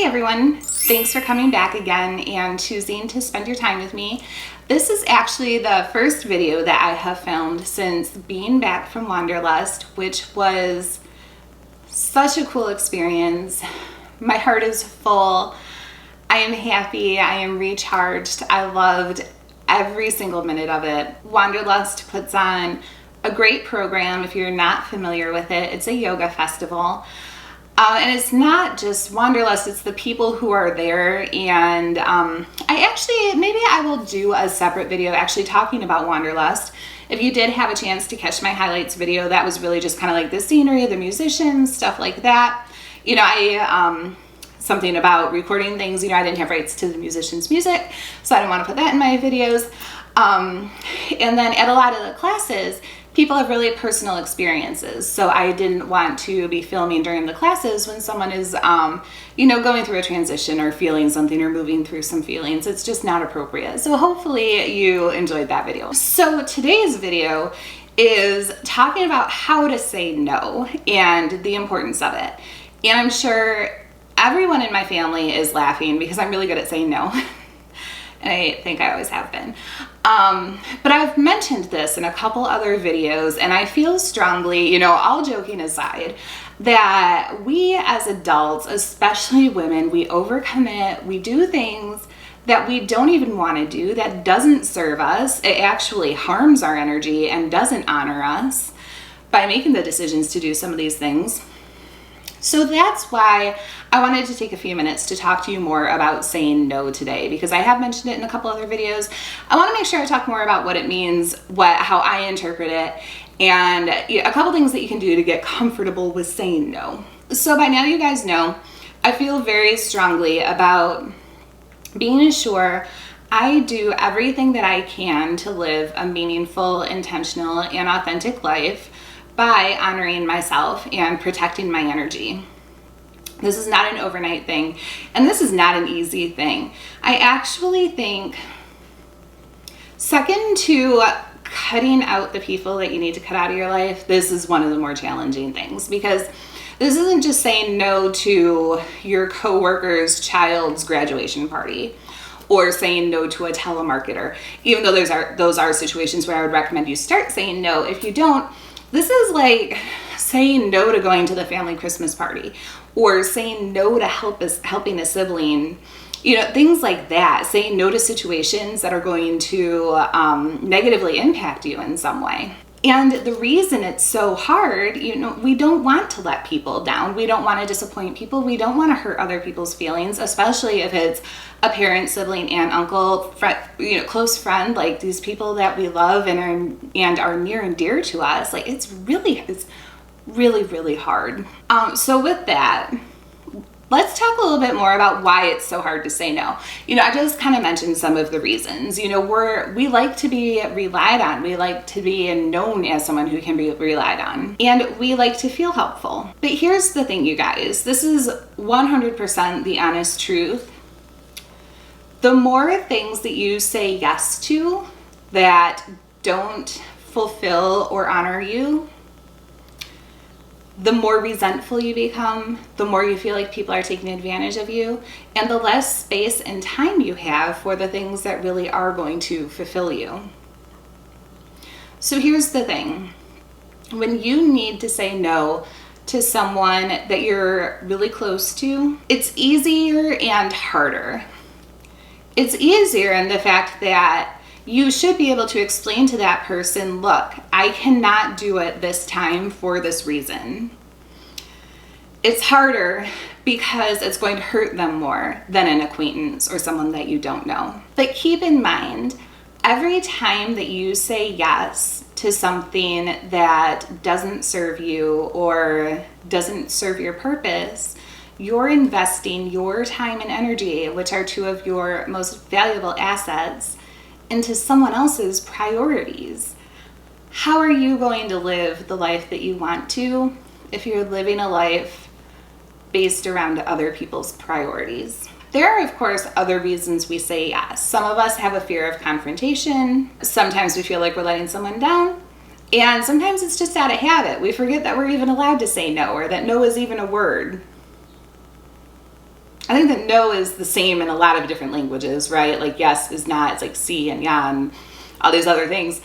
everyone, thanks for coming back again and choosing to spend your time with me. This is actually the first video that I have filmed since being back from Wanderlust, which was such a cool experience. My heart is full. I am happy. I am recharged. I loved every single minute of it. Wanderlust puts on a great program. If you're not familiar with it, it's a yoga festival. And it's not just Wanderlust, it's the people who are there. And maybe I will do a separate video actually talking about Wanderlust. If you did have a chance to catch my highlights video, that was really just kind of like the scenery, the musicians, stuff like that. You know, something about recording things, you know, I didn't have rights to the musicians' music, so I didn't want to put that in my videos. And then at a lot of the classes, people have really personal experiences, so I didn't want to be filming during the classes when someone is, you know, going through a transition or feeling something or moving through some feelings. It's just not appropriate. So hopefully you enjoyed that video. So today's video is talking about how to say no and the importance of it. And I'm sure everyone in my family is laughing because I'm really good at saying no. And I think I always have been. But I've mentioned this in a couple other videos, and I feel strongly, you know, all joking aside, that we as adults, especially women, we overcommit, we do things that we don't even want to do, that doesn't serve us. It actually harms our energy and doesn't honor us by making the decisions to do some of these things. So that's why I wanted to take a few minutes to talk to you more about saying no today, because I have mentioned it in a couple other videos. I want to make sure I talk more about what it means, how I interpret it, and a couple things that you can do to get comfortable with saying no. So by now you guys know, I feel very strongly about being sure I do everything that I can to live a meaningful, intentional, and authentic life by honoring myself and protecting my energy. This is not an overnight thing, and this is not an easy thing. I actually think, second to cutting out the people that you need to cut out of your life, this is one of the more challenging things, because this isn't just saying no to your coworker's child's graduation party or saying no to a telemarketer, even though those are situations where I would recommend you start saying no. If you don't, this is like saying no to going to the family Christmas party, or saying no to helping a sibling, you know, things like that. Saying no to situations that are going to negatively impact you in some way. And the reason it's so hard, you know, we don't want to let people down. We don't want to disappoint people. We don't want to hurt other people's feelings, especially if it's a parent, sibling, aunt, uncle, friend, you know, close friend, like these people that we love and are near and dear to us. Like it's really, really hard. So with that, let's talk a little bit more about why it's so hard to say no. You know, I just kind of mentioned some of the reasons. You know, we like to be relied on. We like to be known as someone who can be relied on. And we like to feel helpful. But here's the thing, you guys. This is 100% the honest truth. The more things that you say yes to that don't fulfill or honor you, the more resentful you become, the more you feel like people are taking advantage of you, and the less space and time you have for the things that really are going to fulfill you. So here's the thing. When you need to say no to someone that you're really close to, it's easier and harder. It's easier in the fact that you should be able to explain to that person, look, I cannot do it this time for this reason. It's harder because it's going to hurt them more than an acquaintance or someone that you don't know. But keep in mind, every time that you say yes to something that doesn't serve you or doesn't serve your purpose, you're investing your time and energy, which are two of your most valuable assets, into someone else's priorities. How are you going to live the life that you want to if you're living a life based around other people's priorities? There are, of course, other reasons we say yes. Some of us have a fear of confrontation. Sometimes we feel like we're letting someone down. And sometimes it's just out of habit. We forget that we're even allowed to say no, or that no is even a word. I think that no is the same in a lot of different languages, right? Like yes is not, it's like si and ya and all these other things.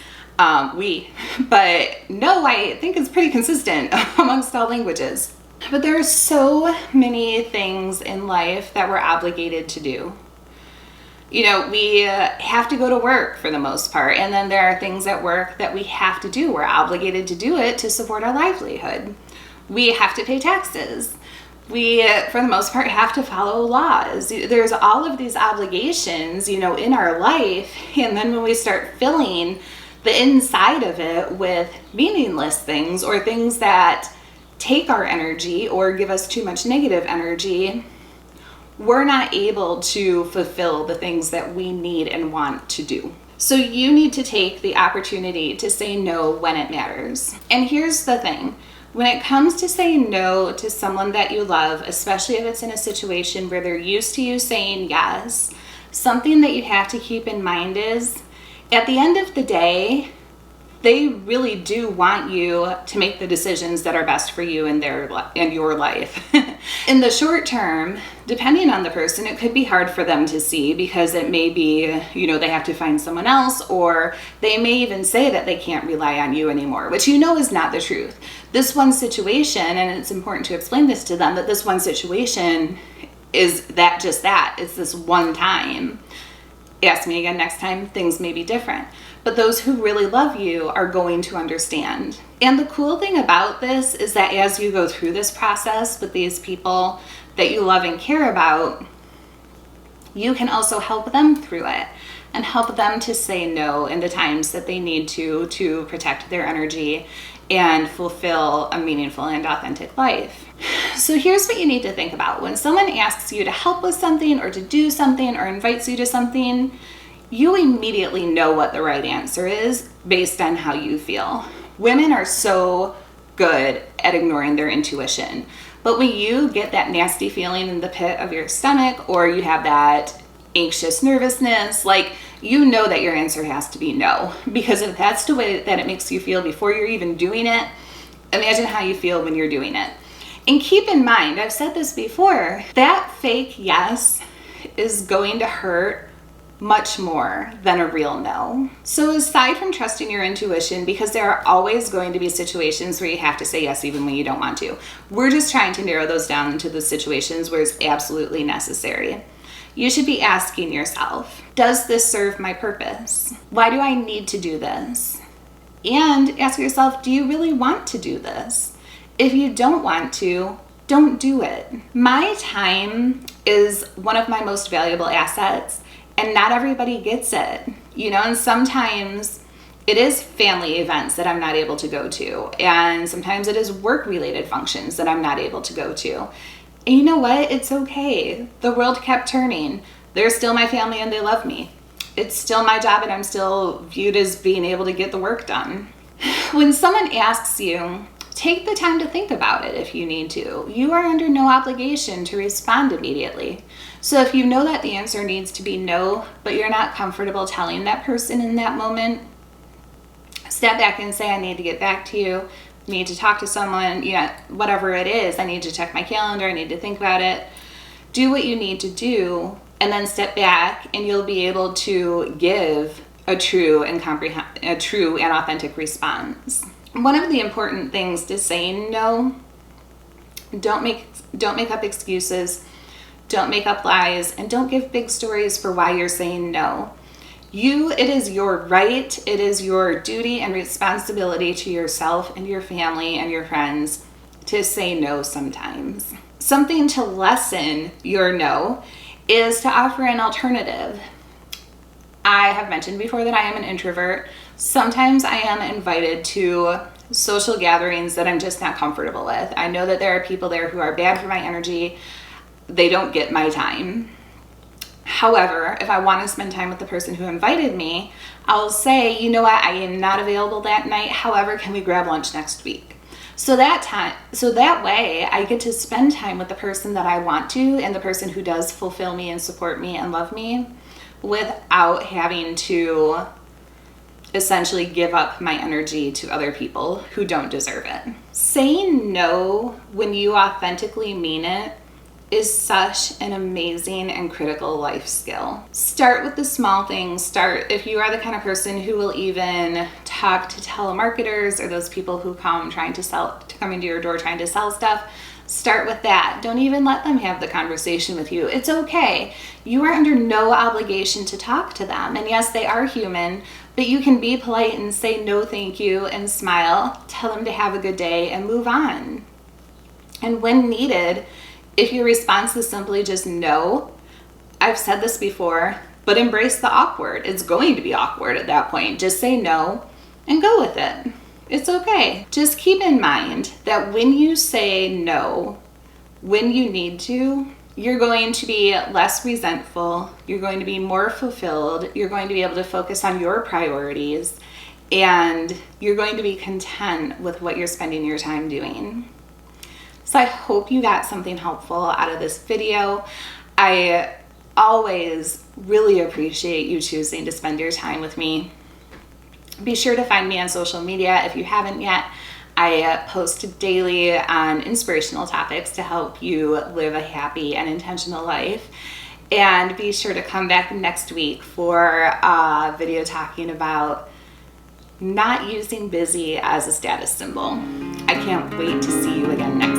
We, but no, I think is pretty consistent amongst all languages. But there are so many things in life that we're obligated to do. You know, we have to go to work for the most part, and then there are things at work that we have to do. We're obligated to do it to support our livelihood. We have to pay taxes. We, for the most part, have to follow laws. There's all of these obligations, you know, in our life, and then when we start filling the inside of it with meaningless things or things that take our energy or give us too much negative energy, we're not able to fulfill the things that we need and want to do. So you need to take the opportunity to say no when it matters. And here's the thing. When it comes to saying no to someone that you love, especially if it's in a situation where they're used to you saying yes, something that you have to keep in mind is, at the end of the day, they really do want you to make the decisions that are best for you and your life. In the short term, depending on the person, it could be hard for them to see because it may be, you know, they have to find someone else, or they may even say that they can't rely on you anymore, which you know is not the truth. This one situation, and it's important to explain this to them, that this one situation is just that. It's this one time. Ask me again next time, things may be different. But those who really love you are going to understand. And the cool thing about this is that as you go through this process with these people that you love and care about, you can also help them through it and help them to say no in the times that they need to protect their energy and fulfill a meaningful and authentic life. So here's what you need to think about. When someone asks you to help with something or to do something or invites you to something, you immediately know what the right answer is based on how you feel. Women are so good at ignoring their intuition. But when you get that nasty feeling in the pit of your stomach, or you have that anxious nervousness, like, you know that your answer has to be no. Because if that's the way that it makes you feel before you're even doing it, imagine how you feel when you're doing it. And keep in mind, I've said this before, that fake yes is going to hurt much more than a real no. So aside from trusting your intuition, because there are always going to be situations where you have to say yes even when you don't want to, we're just trying to narrow those down into the situations where it's absolutely necessary. You should be asking yourself, does this serve my purpose? Why do I need to do this? And ask yourself, do you really want to do this? If you don't want to, don't do it. My time is one of my most valuable assets, and not everybody gets it, you know, and sometimes it is family events that I'm not able to go to, and sometimes it is work-related functions that I'm not able to go to. And you know what? It's okay. The world kept turning. They're still my family and they love me. It's still my job and I'm still viewed as being able to get the work done. When someone asks you, take the time to think about it if you need to. You are under no obligation to respond immediately. So if you know that the answer needs to be no, but you're not comfortable telling that person in that moment, step back and say, I need to get back to you. I need to talk to someone, you know, whatever it is. I need to check my calendar. I need to think about it. Do what you need to do, and then step back, and you'll be able to give a true and authentic response. One of the important things to saying no, don't make up excuses, don't make up lies, and don't give big stories for why you're saying no. It is your right, it is your duty and responsibility to yourself and your family and your friends to say no sometimes. Something to lessen your no is to offer an alternative. I have mentioned before that I am an introvert. Sometimes I am invited to social gatherings that I'm just not comfortable with. I know that there are people there who are bad for my energy. They don't get my time. However, if I want to spend time with the person who invited me, I'll say, you know what, I am not available that night. However, can we grab lunch next week? So that way I get to spend time with the person that I want to and the person who does fulfill me and support me and love me without having to essentially give up my energy to other people who don't deserve it. Saying no when you authentically mean it is such an amazing and critical life skill. Start with the small things. If you are the kind of person who will even talk to telemarketers or those people who come into your door trying to sell stuff, start with that. Don't even let them have the conversation with you. It's okay. You are under no obligation to talk to them. And yes, they are human, but you can be polite and say no thank you and smile, tell them to have a good day and move on. And when needed, if your response is simply just no, I've said this before, but embrace the awkward. It's going to be awkward at that point. Just say no and go with it. It's okay. Just keep in mind that when you say no, when you need to, you're going to be less resentful, you're going to be more fulfilled, you're going to be able to focus on your priorities, and you're going to be content with what you're spending your time doing. So I hope you got something helpful out of this video. I always really appreciate you choosing to spend your time with me. Be sure to find me on social media if you haven't yet. I post daily on inspirational topics to help you live a happy and intentional life. And be sure to come back next week for a video talking about not using busy as a status symbol. I can't wait to see you again next week.